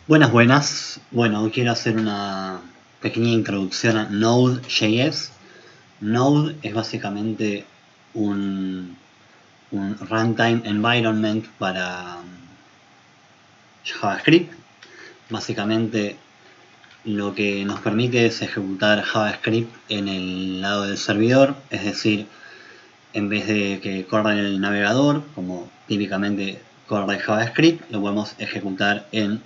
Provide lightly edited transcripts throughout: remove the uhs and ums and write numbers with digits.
Buenas, buenas. Bueno, quiero hacer una pequeña introducción a Node.js. Node es básicamente un, un runtime environment para JavaScript. Básicamente lo que nos permite es ejecutar JavaScript en el lado del servidor, es decir, en vez de que corra en el navegador, como típicamente corre JavaScript, lo podemos ejecutar en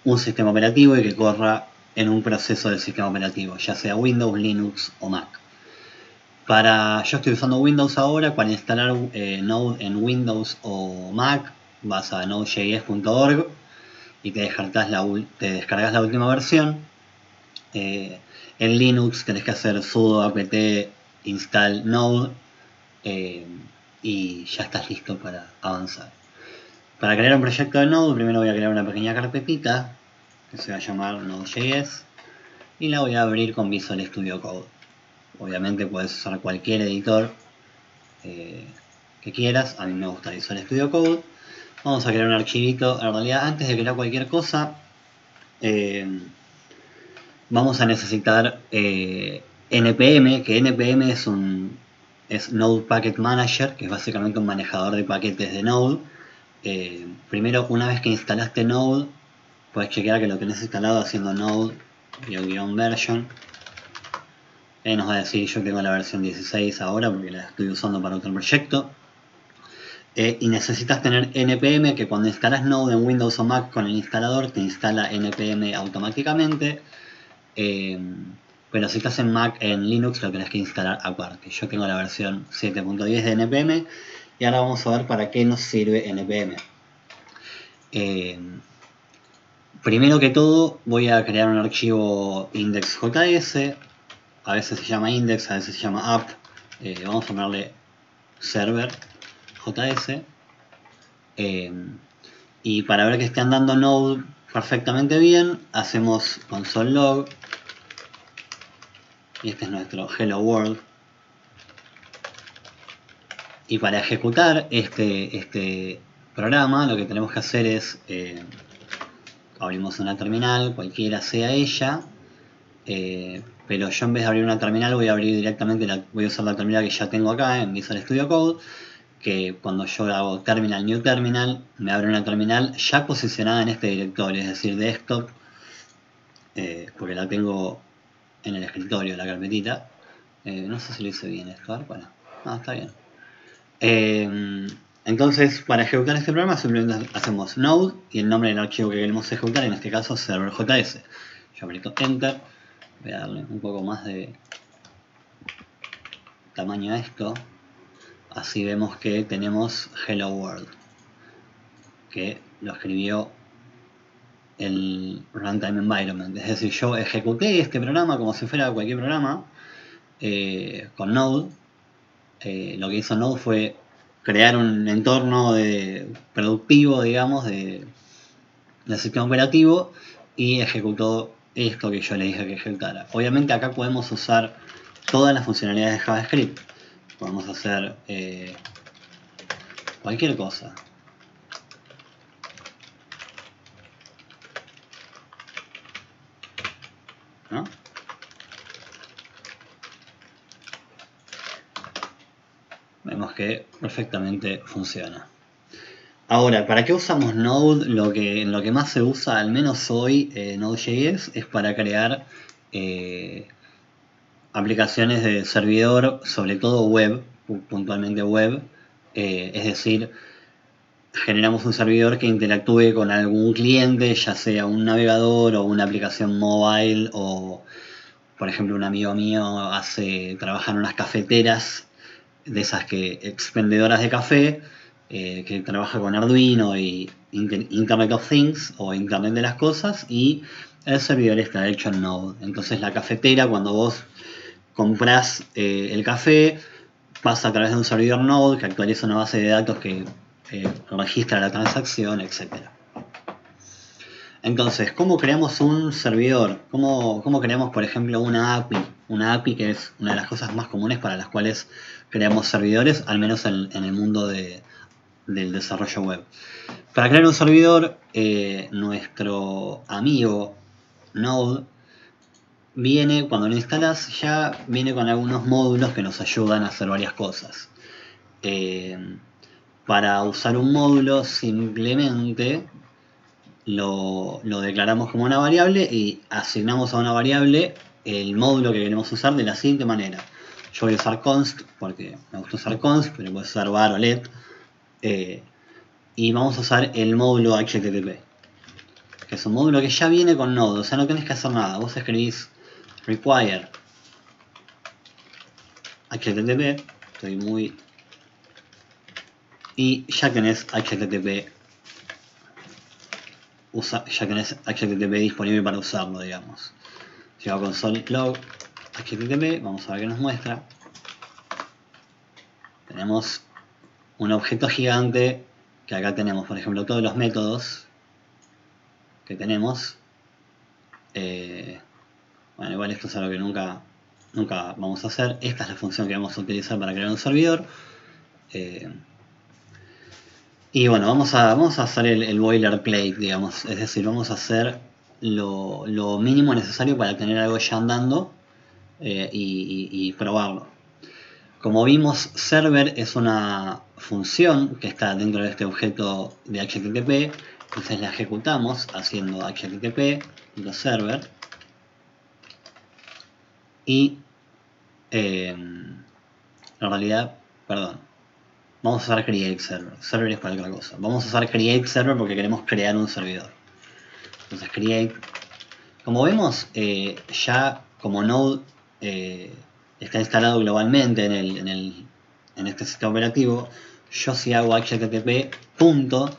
un sistema operativo y que corra en un proceso del sistema operativo, ya sea Windows, Linux o Mac. Yo estoy usando Windows ahora. Para instalar Node en Windows o Mac vas a nodejs.org y te descargas la última versión. En Linux tenés que hacer sudo apt install node y ya estás listo para avanzar. Para crear un proyecto de Node, primero voy a crear una pequeña carpetita que se va a llamar Node.js y la voy a abrir con Visual Studio Code. Obviamente puedes usar cualquier editor que quieras. A mí me gusta Visual Studio Code. Vamos a crear un archivito. En realidad, antes de crear cualquier cosa, vamos a necesitar npm, que npm es Node Packet Manager, que es básicamente un manejador de paquetes de Node. Primero, una vez que instalaste Node, puedes chequear que lo tenés instalado haciendo node-version. Nos va a decir, yo tengo la versión 16 ahora porque la estoy usando para otro proyecto. Y necesitas tener npm, que cuando instalas Node en Windows o Mac con el instalador te instala npm automáticamente. Pero si estás en Mac, en Linux, lo tenés que instalar aparte. Yo tengo la versión 7.10 de npm y ahora vamos a ver para qué nos sirve npm. Primero que todo voy a crear un archivo index.js. A veces se llama index, a veces se llama app. Vamos a ponerle server.js. Y para ver que esté andando Node perfectamente bien, hacemos console log. Y este es nuestro hello world. Y para ejecutar este programa, lo que tenemos que hacer es abrimos una terminal, cualquiera sea ella. Pero yo en vez de abrir una terminal voy a abrir directamente voy a usar la terminal que ya tengo acá en Visual Studio Code, que cuando yo hago terminal new terminal me abre una terminal ya posicionada en este directorio, es decir, desktop, porque la tengo en el escritorio, la carpetita. No sé si lo hice bien esto, bueno, está bien. Entonces, para ejecutar este programa simplemente hacemos node y el nombre del archivo que queremos ejecutar, en este caso server.js. Yo aprieto enter. Voy a darle un poco más de tamaño a esto. Así vemos que tenemos hello world, que lo escribió el runtime environment. Es decir, yo ejecuté este programa como si fuera cualquier programa con Node. Lo que hizo Node fue crear un entorno productivo, digamos, del sistema operativo y ejecutó esto que yo le dije que ejecutara. Obviamente acá podemos usar todas las funcionalidades de JavaScript. Podemos hacer cualquier cosa. ¿No? Vemos que perfectamente funciona. Ahora, ¿para qué usamos Node? En lo que más se usa, al menos hoy, Node.js, es para crear aplicaciones de servidor, sobre todo web, puntualmente web. Es decir, generamos un servidor que interactúe con algún cliente, ya sea un navegador o una aplicación mobile, o por ejemplo un amigo mío trabaja en unas cafeteras de esas expendedoras de café, que trabaja con Arduino y Internet of Things o Internet de las Cosas, y el servidor está hecho en Node. Entonces la cafetera, cuando vos comprás el café, pasa a través de un servidor Node que actualiza una base de datos que registra la transacción, etc. Entonces, ¿cómo creamos un servidor? ¿Cómo creamos, por ejemplo, una API? Una API, que es una de las cosas más comunes para las cuales creamos servidores, al menos en el mundo del desarrollo web. Para crear un servidor, nuestro amigo Node viene, cuando lo instalas, ya viene con algunos módulos que nos ayudan a hacer varias cosas. Para usar un módulo simplemente lo declaramos como una variable y asignamos a una variable el módulo que queremos usar de la siguiente manera. Yo voy a usar const porque me gusta usar const, pero puedo usar var o let. Y vamos a usar el módulo HTTP, que es un módulo que ya viene con Node, o sea, no tenés que hacer nada. Vos escribís require HTTP, estoy muy... y ya tenés HTTP disponible para usarlo, digamos. Si hago console log HTTP, vamos a ver qué nos muestra. Tenemos un objeto gigante que acá tenemos, por ejemplo, todos los métodos que tenemos. Bueno, igual esto es algo que nunca vamos a hacer. Esta es la función que vamos a utilizar para crear un servidor. Y bueno, vamos a hacer el boilerplate, digamos. Es decir, vamos a hacer lo mínimo necesario para tener algo ya andando y probarlo. Como vimos, server es una función que está dentro de este objeto de HTTP. Entonces la ejecutamos haciendo http:/server y en realidad, perdón, vamos a usar create server. Server es para otra cosa. Vamos a usar create server porque queremos crear un servidor. Entonces create. Como vemos, ya como Node está instalado globalmente en este sistema operativo, yo si hago http punto,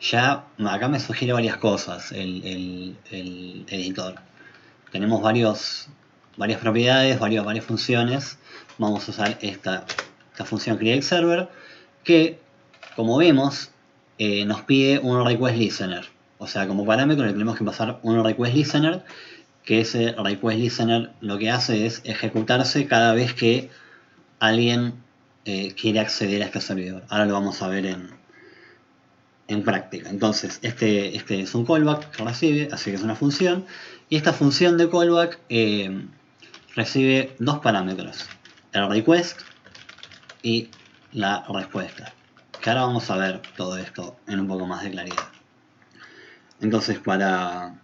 ya acá me sugiere varias cosas el editor. Tenemos varias propiedades, varias funciones. Vamos a usar esta función createServer que, como vemos, nos pide un request listener. O sea, como parámetro le tenemos que pasar un request listener, que ese request listener lo que hace es ejecutarse cada vez que alguien quiere acceder a este servidor. Ahora lo vamos a ver en práctica. Entonces, este es un callback que recibe, así que es una función. Y esta función de callback recibe dos parámetros, el request y la respuesta. Que ahora vamos a ver todo esto en un poco más de claridad. Entonces, para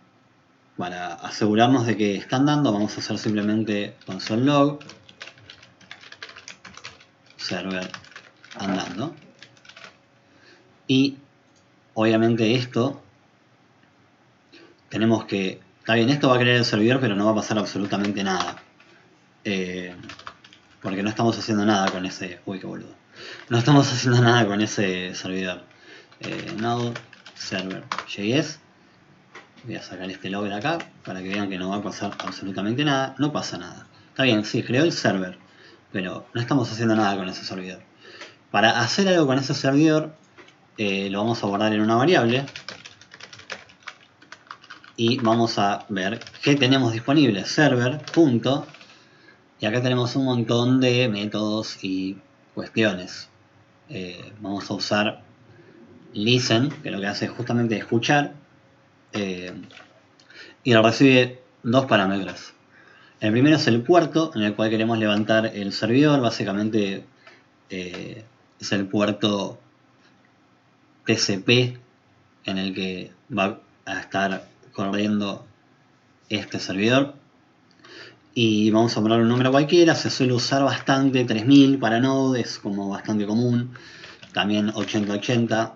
asegurarnos de que está andando, vamos a hacer simplemente console log server andando. Y obviamente esto tenemos que... Está bien, esto va a crear el servidor, pero no va a pasar absolutamente nada. Porque no estamos haciendo nada con ese... Uy, qué boludo. No estamos haciendo nada con ese servidor. Node server.js. Voy a sacar este log de acá para que vean que no va a pasar absolutamente nada. No pasa nada. Está bien, sí, creó el server, pero no estamos haciendo nada con ese servidor. Para hacer algo con ese servidor, lo vamos a guardar en una variable. Y vamos a ver qué tenemos disponible. Server. Y acá tenemos un montón de métodos y cuestiones. Vamos a usar listen, que lo que hace es justamente escuchar. Y recibe dos parámetros. El primero es el puerto en el cual queremos levantar el servidor. Básicamente es el puerto TCP en el que va a estar corriendo este servidor. Y vamos a poner un número cualquiera. Se suele usar bastante 3000 para Node, es como bastante común. También 8080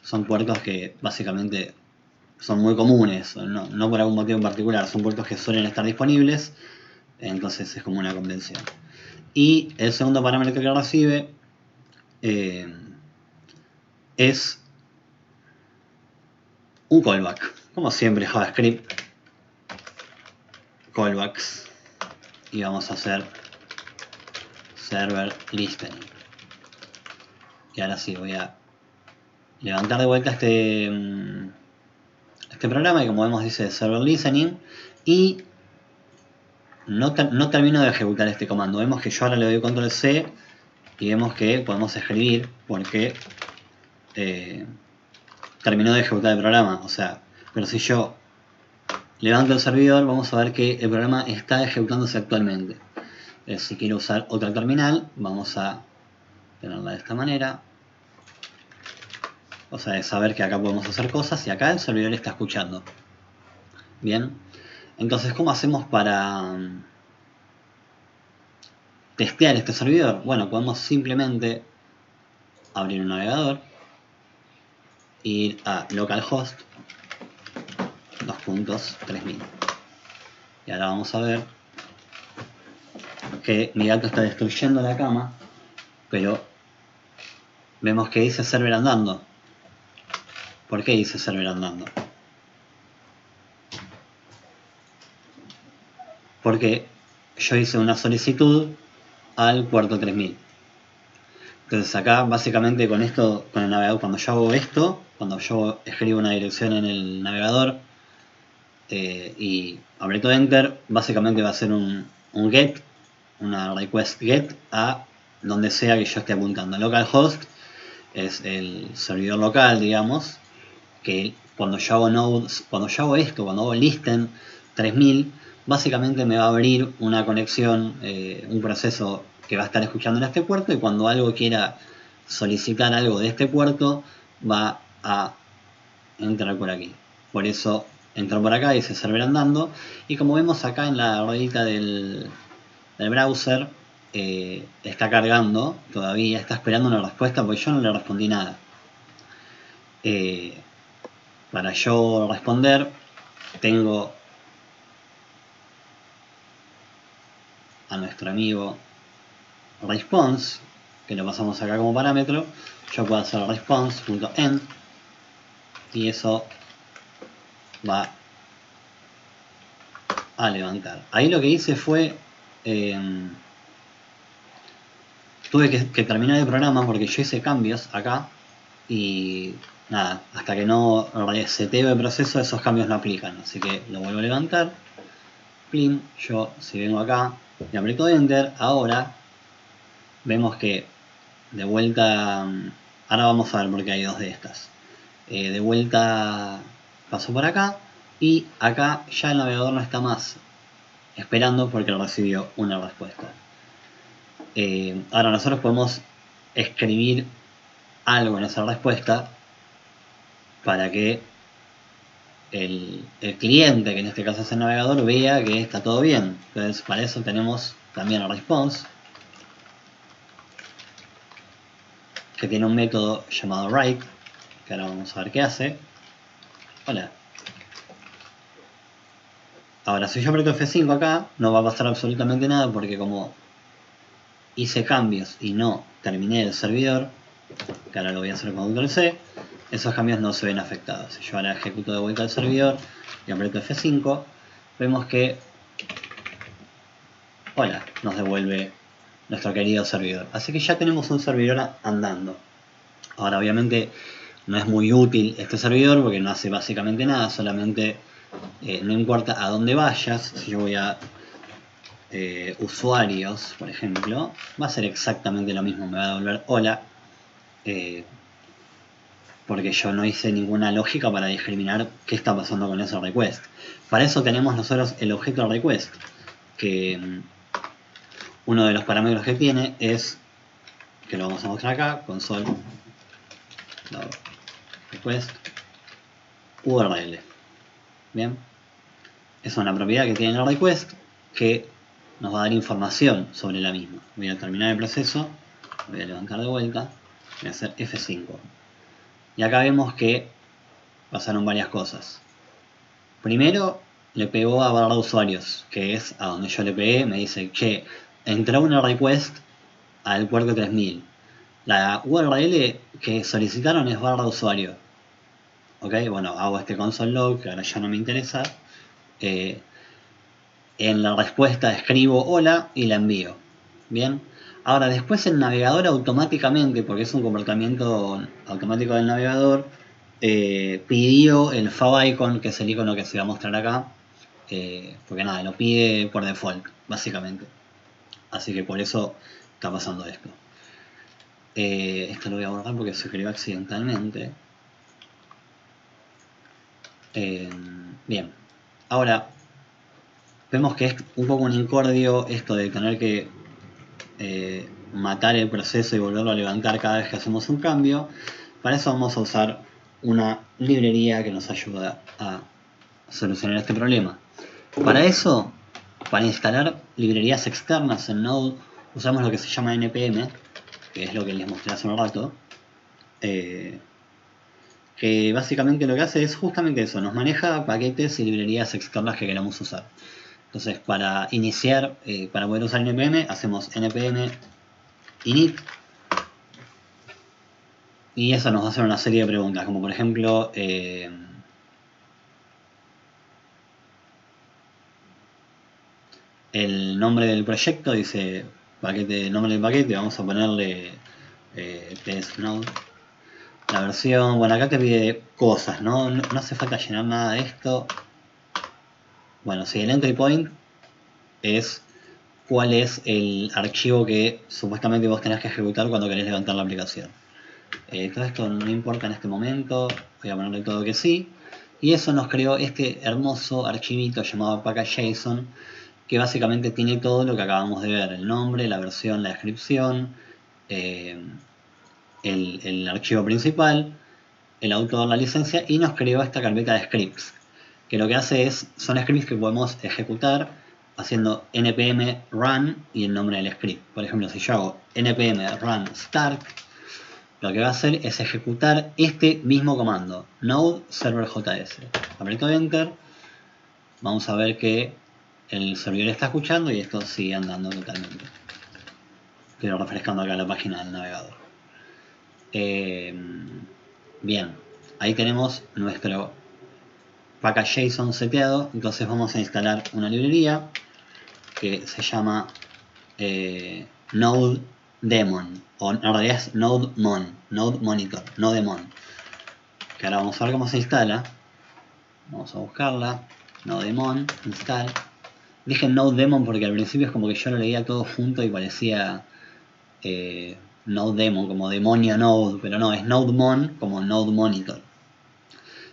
son puertos que básicamente son muy comunes, no por algún motivo en particular, son puertos que suelen estar disponibles, entonces es como una convención. Y el segundo parámetro que recibe es un callback, como siempre JavaScript, callbacks, y vamos a hacer server listening. Y ahora sí, voy a levantar de vuelta este programa, y como vemos dice server listening, y no termino de ejecutar este comando. Vemos que yo ahora le doy control C y vemos que podemos escribir porque terminó de ejecutar el programa. O sea, pero si yo levanto el servidor, vamos a ver que el programa está ejecutándose actualmente. Si quiero usar otra terminal, vamos a tenerla de esta manera. O sea, de saber que acá podemos hacer cosas y acá el servidor está escuchando. Bien. Entonces, ¿cómo hacemos para testear este servidor? Bueno, podemos simplemente abrir un navegador, ir a localhost 2.3000. Y ahora vamos a ver que mi gato está destruyendo la cama, pero vemos que dice server andando. ¿Por qué dice server andando? Porque yo hice una solicitud al puerto 3000. Entonces acá básicamente con esto, con el navegador, cuando yo hago esto, cuando yo escribo una dirección en el navegador y aprieto enter, básicamente va a ser un get, una request get a donde sea que yo esté apuntando. Localhost es el servidor local, digamos, que cuando yo hago nodes, cuando yo hago esto, cuando hago listen 3000, básicamente me va a abrir una conexión, un proceso que va a estar escuchando en este puerto, y cuando algo quiera solicitar algo de este puerto va a entrar por aquí. Por eso entró por acá y dice server andando, y como vemos acá en la ruedita del browser, está cargando todavía, está esperando una respuesta porque yo no le respondí nada. Para yo responder tengo a nuestro amigo response, que lo pasamos acá como parámetro. Yo puedo hacer response.end y eso va a levantar. Ahí lo que hice fue tuve que terminar el programa porque yo hice cambios acá y nada, hasta que no reseteo el proceso esos cambios no aplican, así que lo vuelvo a levantar. Plin, yo si vengo acá y aprieto enter, ahora vemos que de vuelta, ahora vamos a ver por qué hay dos de estas. De vuelta paso por acá y acá ya el navegador no está más esperando porque recibió una respuesta. Ahora nosotros podemos escribir algo en esa respuesta para que el cliente, que en este caso es el navegador, vea que está todo bien. Entonces para eso tenemos también el response, que tiene un método llamado write, que ahora vamos a ver qué hace. Hola. Ahora si yo aprieto F5 acá, no va a pasar absolutamente nada porque como hice cambios y no terminé el servidor, que ahora lo voy a hacer con Ctrl C, esos cambios no se ven afectados. Si yo ahora ejecuto de vuelta el servidor y aprieto F5, vemos que, hola, nos devuelve nuestro querido servidor. Así que ya tenemos un servidor andando. Ahora obviamente no es muy útil este servidor porque no hace básicamente nada, solamente no importa a dónde vayas, si yo voy a usuarios, por ejemplo, va a ser exactamente lo mismo, me va a devolver hola, porque yo no hice ninguna lógica para discriminar qué está pasando con ese request. Para eso tenemos nosotros el objeto request, que uno de los parámetros que tiene es, que lo vamos a mostrar acá, console request URL. Bien, es una propiedad que tiene el request que nos va a dar información sobre la misma. Voy a terminar el proceso, voy a levantar de vuelta, voy a hacer F5. Y acá vemos que pasaron varias cosas. Primero, le pegó a barra de usuarios, que es a donde yo le pegué, me dice, che, entró una request al puerto 3000. La URL que solicitaron es barra de usuario. Ok, bueno, hago este console log, que ahora ya no me interesa. En la respuesta escribo hola y la envío. Bien, ahora después el navegador automáticamente, porque es un comportamiento automático del navegador, pidió el favicon, que es el icono que se va a mostrar acá, porque nada, lo pide por default, básicamente. Así que por eso está pasando esto. Esto lo voy a borrar porque se creó accidentalmente. Bien, ahora vemos que es un poco un incordio esto de tener que matar el proceso y volverlo a levantar cada vez que hacemos un cambio. Para eso vamos a usar una librería que nos ayuda a solucionar este problema. Para eso, para instalar librerías externas en Node, usamos lo que se llama npm, que es lo que les mostré hace un rato, que básicamente lo que hace es justamente eso, nos maneja paquetes y librerías externas que queramos usar. Entonces, para iniciar, para poder usar npm, hacemos npm init, y eso nos va a hacer una serie de preguntas, como por ejemplo, el nombre del proyecto, dice paquete, nombre del paquete, vamos a ponerle test node. La versión, bueno, acá te pide cosas, ¿no? No hace falta llenar nada de esto. Bueno, si el entry point es cuál es el archivo que supuestamente vos tenés que ejecutar cuando querés levantar la aplicación. Todo esto no importa en este momento, voy a ponerle todo que sí. Y eso nos creó este hermoso archivito llamado package.json, que básicamente tiene todo lo que acabamos de ver: el nombre, la versión, la descripción, el archivo principal, el autor, la licencia, y nos creó esta carpeta de scripts, que lo que hace es, son scripts que podemos ejecutar haciendo npm run y el nombre del script. Por ejemplo, si yo hago npm run start, lo que va a hacer es ejecutar este mismo comando, node serverjs. Aprieto enter, vamos a ver que el servidor está escuchando y esto sigue andando totalmente. Estoy refrescando acá la página del navegador. Bien, ahí tenemos nuestro package.json seteado. Entonces vamos a instalar una librería que se llama node daemon, o en realidad es node monitor, nodemon, que ahora vamos a ver cómo se instala. Vamos a buscarla, nodemon install. Dije nodemon porque al principio es como que yo lo leía todo junto y parecía nodemon, como demonio node, pero no, es nodemon como node monitor.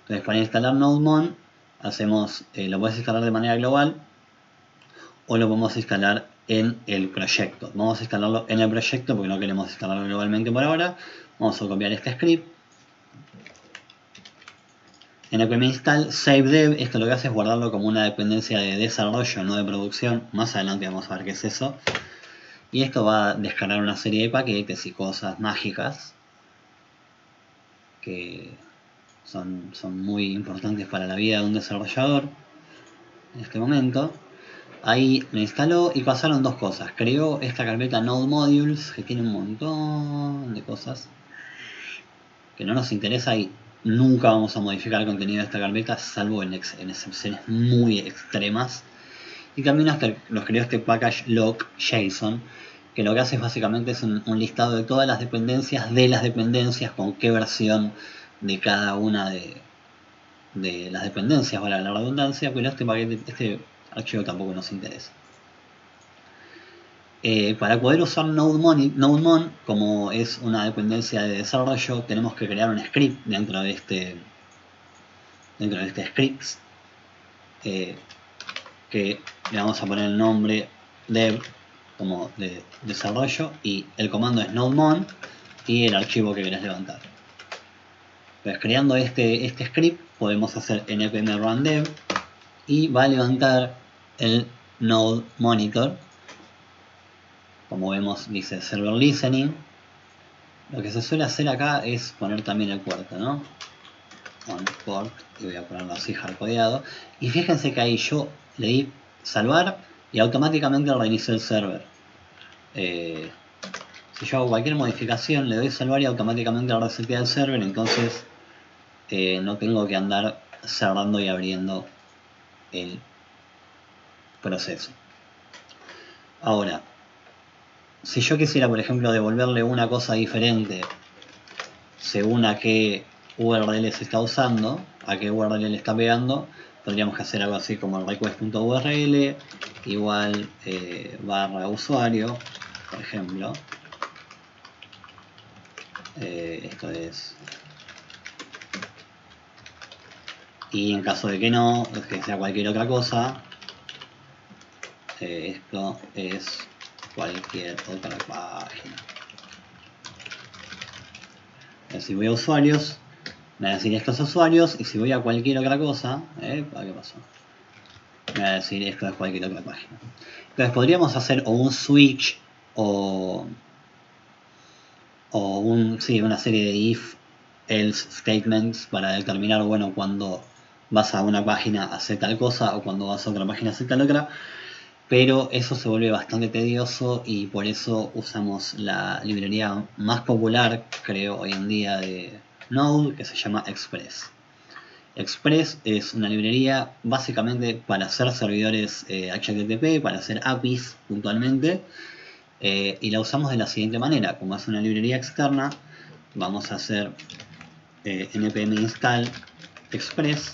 Entonces, para instalar nodemon hacemos, lo puedes instalar de manera global o lo podemos instalar en el proyecto. Vamos a instalarlo en el proyecto porque no queremos instalarlo globalmente por ahora. Vamos a copiar este script. npm install savedev, esto lo que hace es guardarlo como una dependencia de desarrollo, no de producción. Más adelante vamos a ver qué es eso. Y esto va a descargar una serie de paquetes y cosas mágicas que son muy importantes para la vida de un desarrollador en este momento. Ahí me instaló y pasaron dos cosas. Creó esta carpeta Node Modules que tiene un montón de cosas que no nos interesa y nunca vamos a modificar el contenido de esta carpeta salvo en excepciones muy extremas. Y también nos creó este package lock.json, que lo que hace es básicamente es un listado de todas las dependencias con qué versión de cada una de las dependencias, para la redundancia, pero este archivo tampoco nos interesa. Para poder usar nodemon, como es una dependencia de desarrollo, tenemos que crear un script dentro de este scripts, que le vamos a poner el nombre dev como de desarrollo y el comando es nodemon y el archivo que querés levantar. Pues creando este script podemos hacer npm run dev y va a levantar el node monitor. Como vemos, dice server listening. Lo que se suele hacer acá es poner también el puerto, ¿no? On port, y voy a ponerlo así hardcodeado. Y fíjense que ahí yo le di salvar y automáticamente reinició el server. Si yo hago cualquier modificación, le doy salvar y automáticamente resetea el server, entonces no tengo que andar cerrando y abriendo el proceso. Ahora, si yo quisiera, por ejemplo, devolverle una cosa diferente según a qué URL se está usando, a qué URL le está pegando, tendríamos que hacer algo así como el request.url igual barra usuario, por ejemplo. Esto es Y en caso de que no, que sea cualquier otra cosa, esto es cualquier otra página. Si voy a usuarios, me va a decir estos usuarios, y si voy a cualquier otra cosa, ¿qué pasó? Me va a decir esto es cualquier otra página. Entonces podríamos hacer o un switch o una serie de if else statements para determinar, bueno, cuando vas a una página a hacer tal cosa o cuando vas a otra página a hacer tal otra, pero eso se vuelve bastante tedioso y por eso usamos la librería más popular, creo, hoy en día de Node, que se llama Express. Express es una librería básicamente para hacer servidores HTTP, para hacer APIs puntualmente, y la usamos de la siguiente manera. Como es una librería externa, vamos a hacer npm install express.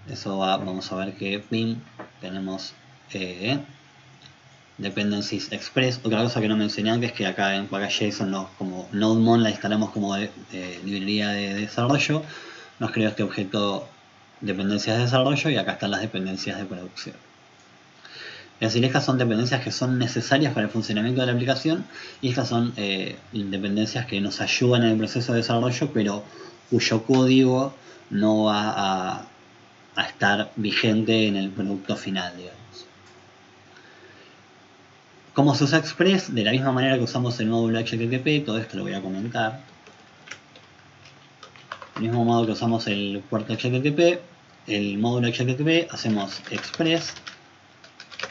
Eso va, vamos a ver que pim, tenemos dependencies express. Otra cosa que no mencioné antes es que acá en Package.json como NodeMon la instalamos como librería de desarrollo. Nos creó este objeto dependencias de desarrollo y acá están las dependencias de producción. Es decir, estas son dependencias que son necesarias para el funcionamiento de la aplicación y estas son dependencias que nos ayudan en el proceso de desarrollo, pero cuyo código no va a estar vigente en el producto final, digamos. ¿Cómo se usa Express? De la misma manera que usamos el módulo HTTP, todo esto lo voy a comentar. Del mismo modo que usamos el puerto HTTP, el módulo HTTP, hacemos Express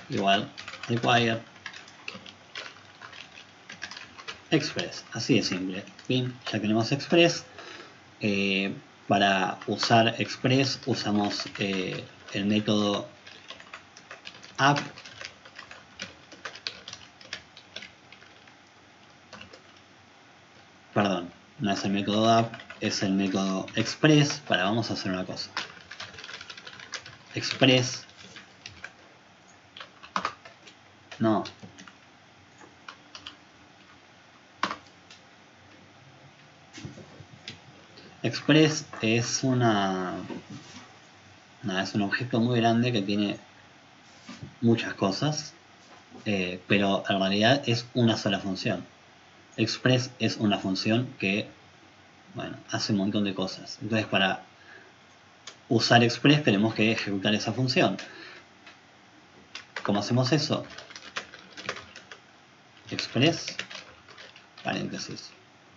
igual require Express, así de simple. Bien, ya tenemos Express. Para usar Express usamos el método app. Perdón, no es el método app, es el método express. Vamos a hacer una cosa. Express. No. Express es es un objeto muy grande que tiene muchas cosas, pero en realidad es una sola función. Express es una función que, bueno, hace un montón de cosas. Entonces, para usar Express tenemos que ejecutar esa función. ¿Cómo hacemos eso? Express, paréntesis.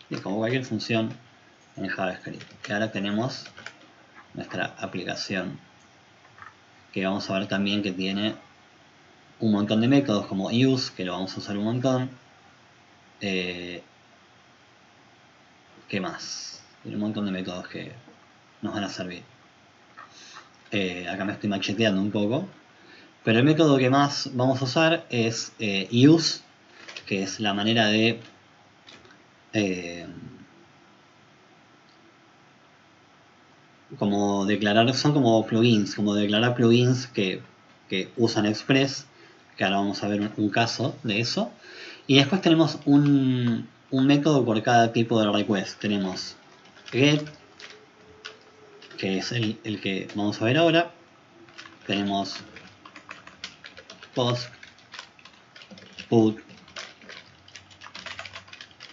Y como cualquier función en JavaScript. Y ahora tenemos nuestra aplicación, que vamos a ver también que tiene un montón de métodos como use, que lo vamos a usar un montón. ¿Qué más? Tiene un montón de métodos que nos van a servir. Acá me estoy macheteando un poco. Pero el método que más vamos a usar es use, que es la manera de como declarar, son como plugins, como declarar plugins que usan Express, que ahora vamos a ver un caso de eso. Y después tenemos un método por cada tipo de request. Tenemos get, que es el que vamos a ver ahora. Tenemos post, put,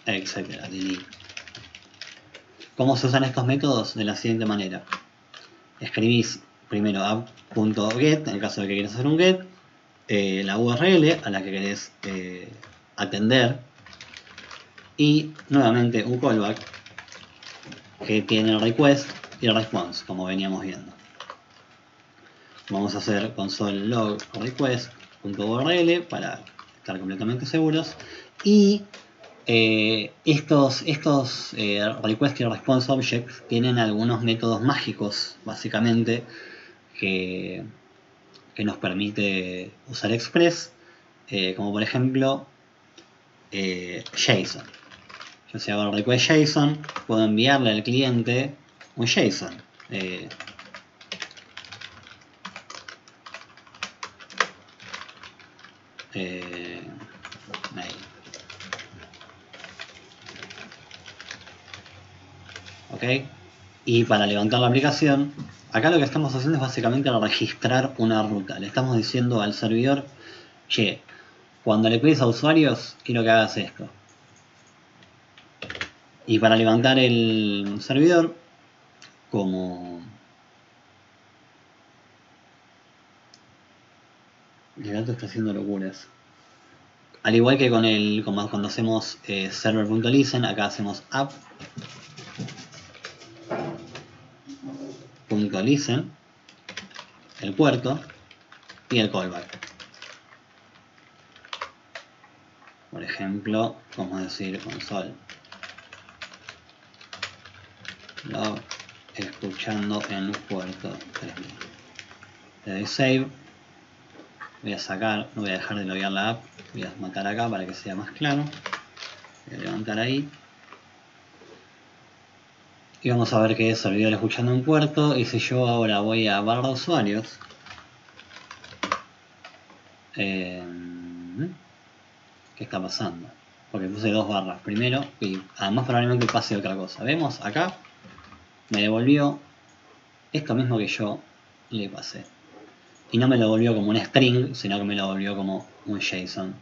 etcétera, delete. ¿Cómo se usan estos métodos? De la siguiente manera. Escribís primero app.get, en el caso de que quieras hacer un get, la URL a la que querés atender, y nuevamente un callback que tiene el request y el response, como veníamos viendo. Vamos a hacer console log request.url para estar completamente seguros. Y estos request y response objects tienen algunos métodos mágicos, básicamente, que nos permite usar Express, como por ejemplo JSON. Yo si hago el request JSON, puedo enviarle al cliente un JSON. Ahí. ¿ok? Y para levantar la aplicación, acá lo que estamos haciendo es básicamente registrar una ruta. Le estamos diciendo al servidor, che, cuando le pides a usuarios, quiero que hagas esto. Y para levantar el servidor, como el gato está haciendo locuras. Al igual que como cuando hacemos server.listen, acá hacemos app.listen, el puerto y el callback. Por ejemplo, vamos a decir console log escuchando en puerto 3000. Le doy save. Voy a sacar, no voy a dejar de loguear la app, voy a matar acá para que sea más claro. Voy a levantar ahí. Y vamos a ver que es servidor escuchando en puerto. Y si yo ahora voy a barra usuarios, ¿qué está pasando? Porque puse 2 barras primero y además probablemente pase otra cosa. Vemos acá, me devolvió esto mismo que yo le pasé. Y no me lo volvió como un string, sino que me lo volvió como un JSON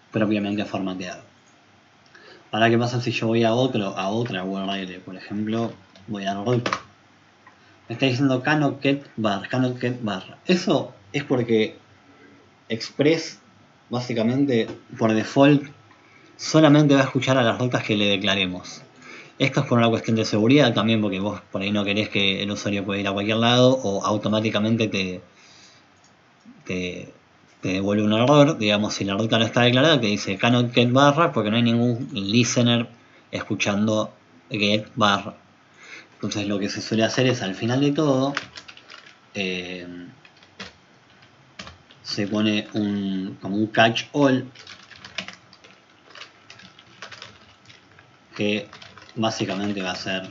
propiamente formateado. Ahora, ¿qué pasa si yo voy a otra URL? Por ejemplo, voy a root. Me está diciendo cannot get bar. Eso es porque Express, básicamente, por default, solamente va a escuchar a las rutas que le declaremos. Esto es por una cuestión de seguridad también, porque vos por ahí no querés que el usuario pueda ir a cualquier lado o automáticamente te devuelve un error. Digamos, si la ruta no está declarada, te dice cannot get barra porque no hay ningún listener escuchando get barra. Entonces lo que se suele hacer es al final de todo se pone como un catch all que básicamente va a ser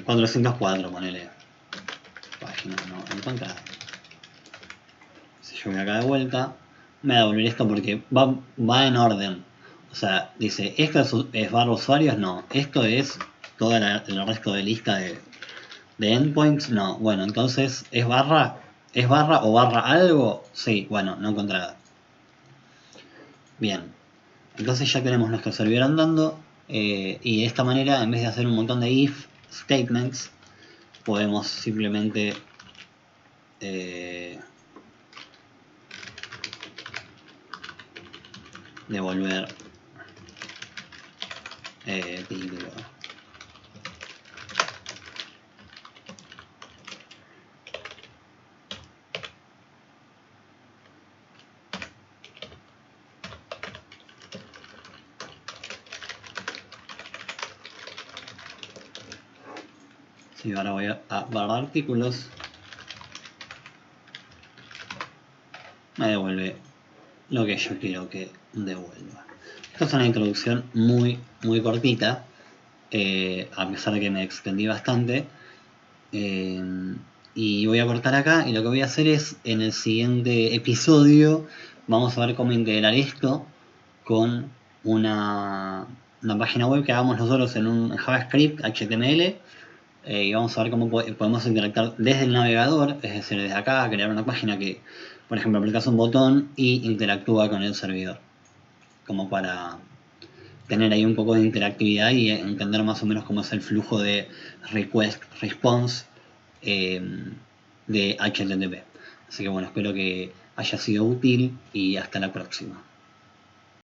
404, ponele página no encontrada. Si yo voy acá de vuelta, me va a devolver esto porque va en orden. O sea, dice, ¿esto es barra usuarios? No. ¿Esto es todo el resto de lista de endpoints? No. Bueno, entonces, ¿es barra? ¿Es barra o barra algo? Sí, bueno, no encontrada. Bien. Entonces ya tenemos nuestro servidor andando y de esta manera, en vez de hacer un montón de if statements, podemos simplemente devolver título. Sí, ahora voy a barra artículos. Me devuelve lo que yo quiero que devuelva. Esta es una introducción muy cortita, a pesar de que me extendí bastante. Y voy a cortar acá y lo que voy a hacer es, en el siguiente episodio, vamos a ver cómo integrar esto con una página web que hagamos nosotros en un JavaScript, HTML, y vamos a ver cómo podemos interactuar desde el navegador, es decir, desde acá, crear una página que, por ejemplo, aplicas un botón y interactúa con el servidor, como para tener ahí un poco de interactividad y entender más o menos cómo es el flujo de request response de HTTP. Así que bueno, espero que haya sido útil y hasta la próxima.